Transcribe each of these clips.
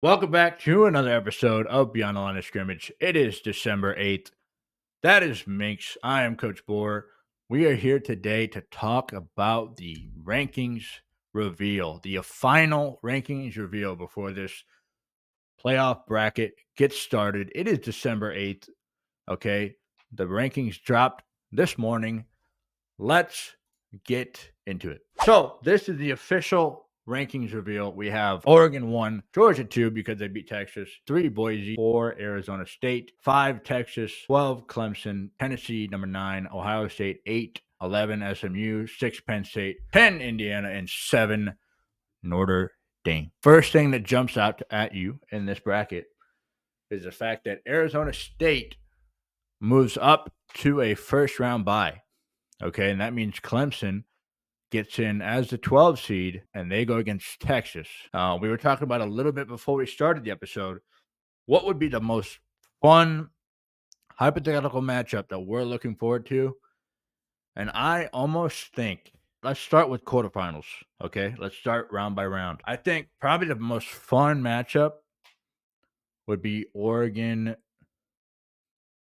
Welcome back to another episode of Beyond the Line of Scrimmage. It is December 8th. That is Minx. I am Coach Bohr. We are here today to talk about the rankings reveal, the final rankings reveal before this playoff bracket gets started. It is December 8th. Okay. The rankings dropped this morning. Let's get into it. So, this is the official rankings reveal. We have Oregon 1, Georgia 2 because they beat Texas, 3 Boise, 4 Arizona State, 5 Texas, 12 Clemson, Tennessee number 9, Ohio State 8, 11 SMU, 6 Penn State, 10 Indiana, and 7 Notre Dame. First thing that jumps out at you in this bracket is the fact that Arizona State moves up to a first round bye. Okay, and that means Clemson gets in as the 12 seed, and they go against Texas. We were talking about a little bit before we started the episode. What would be the most fun hypothetical matchup that we're looking forward to? And I almost think, let's start with quarterfinals. Okay, let's start round by round. I think probably the most fun matchup would be Oregon,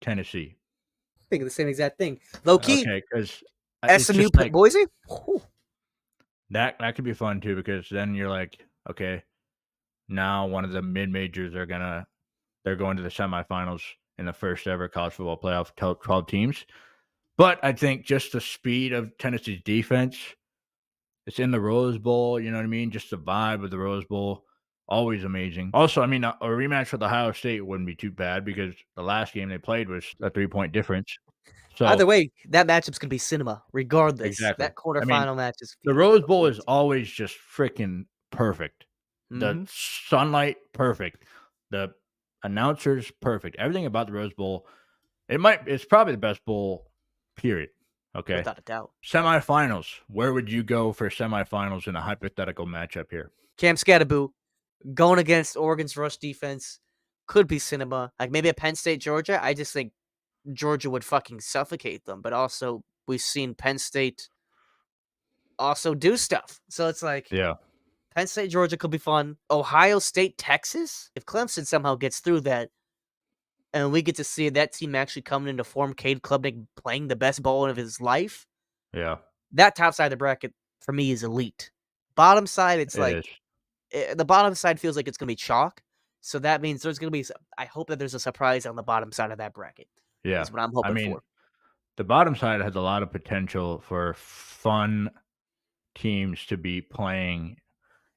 Tennessee. Thinking the same exact thing. Low key, Okay, because it's SMU just like Boise. Whew. that could be fun too, because then you're like, okay, now one of the mid majors they're going to the semifinals in the first ever college football playoff, 12 teams. But I think just the speed of Tennessee's defense, it's in the Rose Bowl, you know what I mean? Just the vibe of the Rose Bowl, always amazing. Also, I mean, a rematch with Ohio State wouldn't be too bad because the last game they played was a 3-point difference. So Either way, that matchup's gonna be cinema, regardless. exactly. That I mean, quarterfinal match is the Rose Bowl is always just freaking perfect. The sunlight, perfect. The announcers, perfect. Everything about the Rose Bowl, it's probably the best bowl, period. Okay. without a doubt. Semifinals. Where would you go for semifinals in a hypothetical matchup here? Cam Scatterboo going against Oregon's rush defense could be cinema. Like maybe a Penn State Georgia. I just think Georgia would fucking suffocate them. But also we've seen Penn State also do stuff. So it's like Yeah. Penn State Georgia could be fun. Ohio State Texas. If Clemson somehow gets through that, and we get to see that team actually coming into form, Cade Klubnik playing the best ball of his life. Yeah. That top side of the bracket for me is elite. Bottom side, it's It like is. the bottom side feels like it's gonna be chalk. So that means there's gonna be. I hope that there's a surprise on the bottom side of that bracket. Yeah. Is what I'm I hoping mean, for. the bottom side has a lot of potential for fun teams to be playing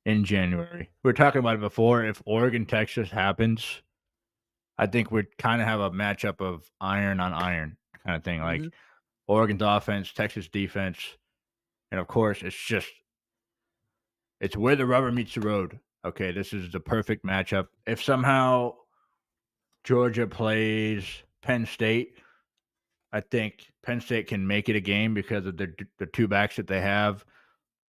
in January. We were talking about it before. If Oregon Texas happens, I think we'd kind of have a matchup of iron on iron kind of thing. Like Oregon's offense, Texas defense, and of course, it's where the rubber meets the road. Okay, this is the perfect matchup. If somehow Georgia plays Penn State, I think Penn State can make it a game because of the two backs that they have,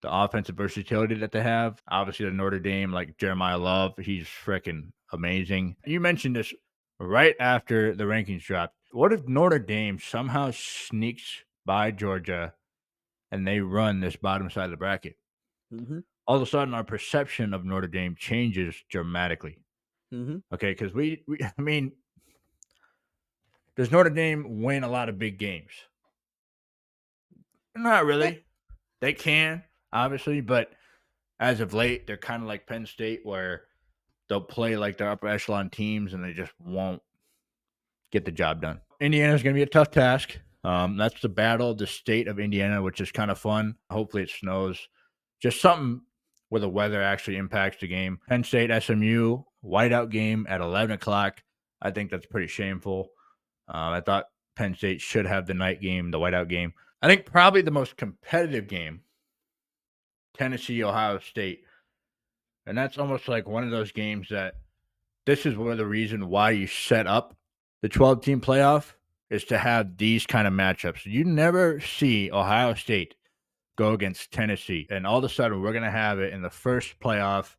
the offensive versatility that they have. Obviously, the Notre Dame, like Jeremiah Love, he's freaking amazing. You mentioned this right after the rankings dropped. What if Notre Dame somehow sneaks by Georgia and they run this bottom side of the bracket? Mm-hmm. All of a sudden, our perception of Notre Dame changes dramatically. Mm-hmm. Okay, because I mean, does Notre Dame win a lot of big games? Not really. They can, obviously, but as of late, they're kind of like Penn State, where they'll play like their upper echelon teams and they just won't get the job done. Indiana's going to be a tough task. That's the battle of the state of Indiana, which is kind of fun. Hopefully, it snows. Just something where the weather actually impacts the game. Penn State SMU whiteout game at 11 o'clock. I think that's pretty shameful. I thought Penn State should have the night game, the whiteout game. I think probably the most competitive game, Tennessee, Ohio State. And that's almost like one of those games that this is one of the reasons why you set up the 12-team playoff is to have these kind of matchups. You never see Ohio State go against Tennessee, and all of a sudden we're going to have it in the first playoff.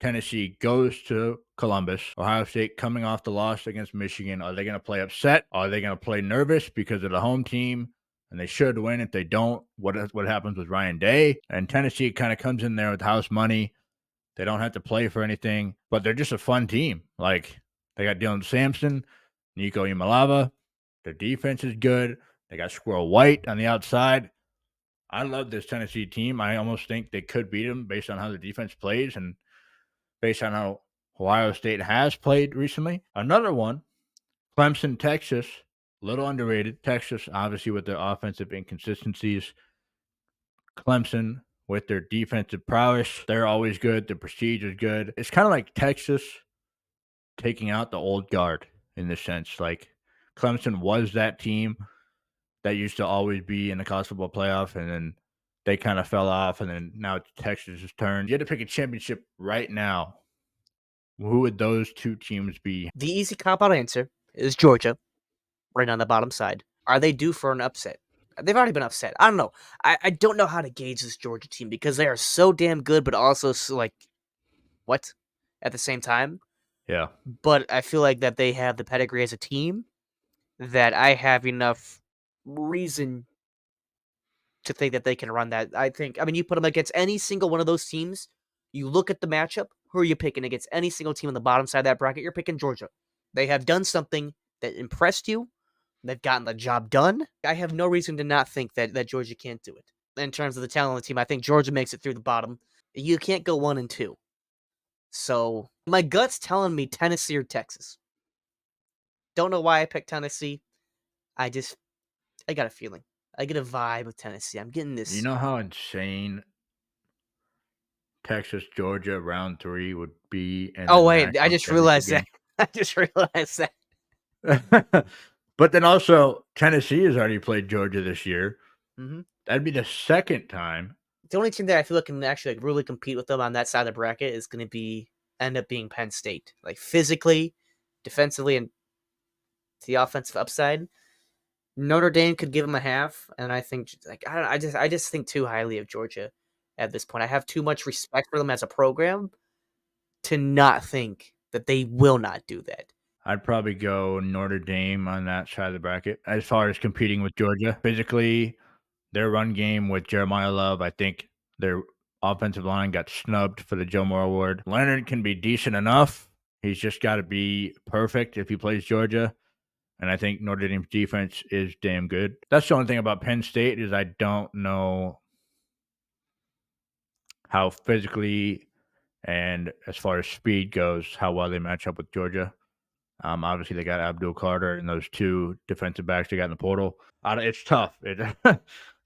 Tennessee goes to Columbus. Ohio State coming off the loss against Michigan. Are they going to play upset? Are they going to play nervous because of the home team? And they should win. If they don't, what happens with Ryan Day? And Tennessee kind of comes in there with house money. They don't have to play for anything, but they're just a fun team. Like, they got Dylan Sampson, Nico Imalava. Their defense is good. They got Squirrel White on the outside. I love this Tennessee team. I almost think they could beat them based on how the defense plays and based on how Ohio State has played recently. Another one, Clemson, Texas, a little underrated. Texas, obviously, with their offensive inconsistencies. Clemson, with their defensive prowess, they're always good. The prestige is good. It's kind of like Texas taking out the old guard in this sense. Like, Clemson was that team that used to always be in the college football playoff, and then they kind of fell off, and then now it's Texas' turn. You had to pick a championship right now. Who would those two teams be? The easy cop-out answer is Georgia, right on the bottom side. Are they due for an upset? They've already been upset. I don't know. I don't know how to gauge this Georgia team because they are so damn good, but also like, what? At the same time. Yeah. But I feel like that they have the pedigree as a team that I have enough reason to think that they can run that. I mean, you put them against any single one of those teams, you look at the matchup, who are you picking against any single team on the bottom side of that bracket? You're picking Georgia. They have done something that impressed you. They've gotten the job done. I have no reason to not think that Georgia can't do it. In terms of the talent of the team, I think Georgia makes it through the bottom. You can't go 1-2. So my gut's telling me Tennessee or Texas. Don't know why I picked Tennessee. I got a feeling. I get a vibe with Tennessee. I'm getting this. You know how insane Texas, Georgia round 3 would be in Oh, the wait. I national just championship realized that. I just realized that. game? But then also, Tennessee has already played Georgia this year. Mm-hmm. That'd be the second time. The only team that I feel like can actually like really compete with them on that side of the bracket is going to end up being Penn State. Like physically, defensively, and the offensive upside. Notre Dame could give them a half, and I think like I just think too highly of Georgia at this point. I have too much respect for them as a program to not think that they will not do that. I'd probably go Notre Dame on that side of the bracket as far as competing with Georgia. Physically, their run game with Jeremiah Love, I think their offensive line got snubbed for the Joe Moore Award. Leonard can be decent enough. He's just got to be perfect if he plays Georgia. And I think Notre Dame's defense is damn good. That's the only thing about Penn State is I don't know how physically and as far as speed goes, how well they match up with Georgia. Obviously, they got Abdul Carter and those two defensive backs they got in the portal. It's tough.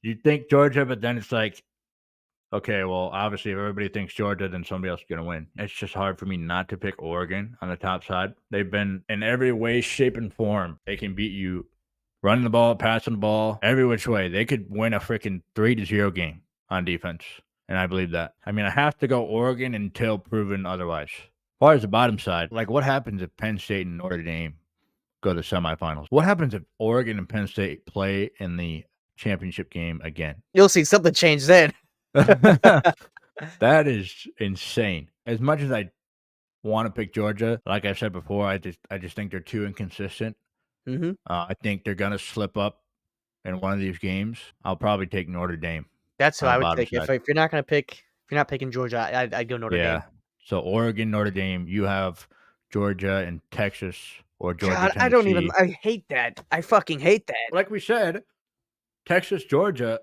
You think Georgia, but then it's like, okay, well, obviously, if everybody thinks Georgia, then somebody else is going to win. It's just hard for me not to pick Oregon on the top side. They've been in every way, shape, and form. They can beat you running the ball, passing the ball, every which way. They could win a freaking 3-0 game on defense, and I believe that. I mean, I have to go Oregon until proven otherwise. As far as the bottom side, like what happens if Penn State and Notre Dame go to the semifinals? What happens if Oregon and Penn State play in the championship game again? You'll see something change then. That is insane. As much as I want to pick Georgia, like I said before, I just think they're too inconsistent. Mm-hmm. I think they're gonna slip up in one of these games. I'll probably take Notre Dame. That's who on I the would bottom pick. side. If you're not picking Georgia, I'd go Notre Dame. So Oregon, Notre Dame. You have Georgia and Texas, or Georgia, God, Tennessee. I hate that. I fucking hate that. Like we said, Texas, Georgia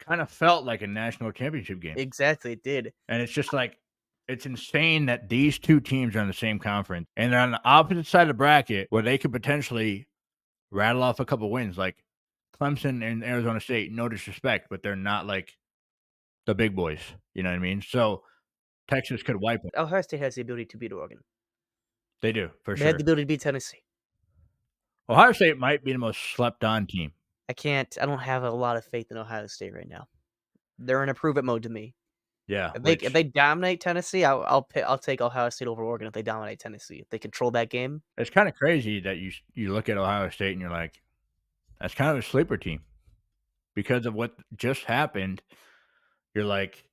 kind of felt like a national championship game. Exactly, it did. And it's just like, it's insane that these two teams are in the same conference and they're on the opposite side of the bracket where they could potentially rattle off a couple wins. Like Clemson and Arizona State, no disrespect, but they're not like the big boys. You know what I mean? So Texas could wipe them. Ohio State has the ability to beat Oregon. They do, for They sure. had the ability to beat Tennessee. Ohio State might be the most slept-on team. I don't have a lot of faith in Ohio State right now. They're in improvement mode to me. Yeah. If they dominate Tennessee, I'll take Ohio State over Oregon if they dominate Tennessee. If they control that game. It's kind of crazy that you look at Ohio State and you're like, that's kind of a sleeper team. Because of what just happened, you're like,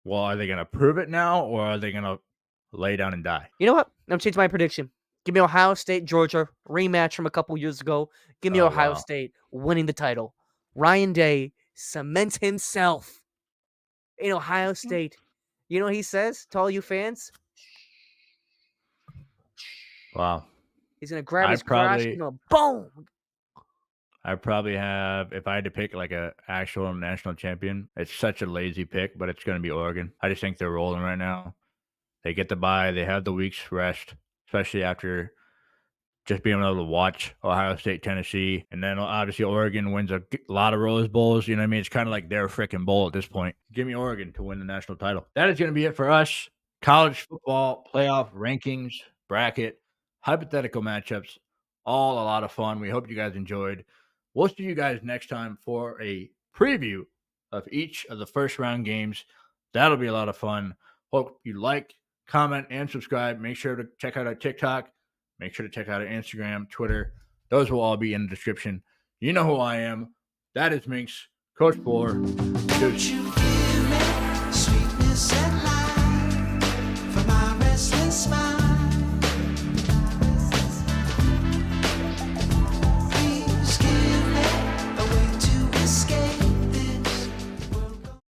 well, are they going to prove it now or are they going to lay down and die? You know what? I'm changing my prediction. Give me Ohio State, Georgia, rematch from a couple years ago. Give me Ohio State winning the title. Ryan Day cements himself in Ohio State You know what he says to all you fans? Wow. He's gonna grab I his crotch, probably boom. I probably have, if I had to pick like a actual national champion, it's such a lazy pick, but it's going to be Oregon. I just think they're rolling right now. They get the bye. They have the week's rest, especially after just being able to watch Ohio State, Tennessee, and then obviously Oregon wins a lot of Rose Bowls. You know what I mean? It's kind of like their freaking bowl at this point. Give me Oregon to win the national title. That is going to be it for us. College football playoff rankings, bracket, hypothetical matchups, all a lot of fun. We hope you guys enjoyed. We'll see you guys next time for a preview of each of the first round games. That'll be a lot of fun. Hope you like, comment, and subscribe. Make sure to check out our TikTok. Make sure to check out our Instagram, Twitter. Those will all be in the description. You know who I am. That is Minx, Coach Boar. Deuce.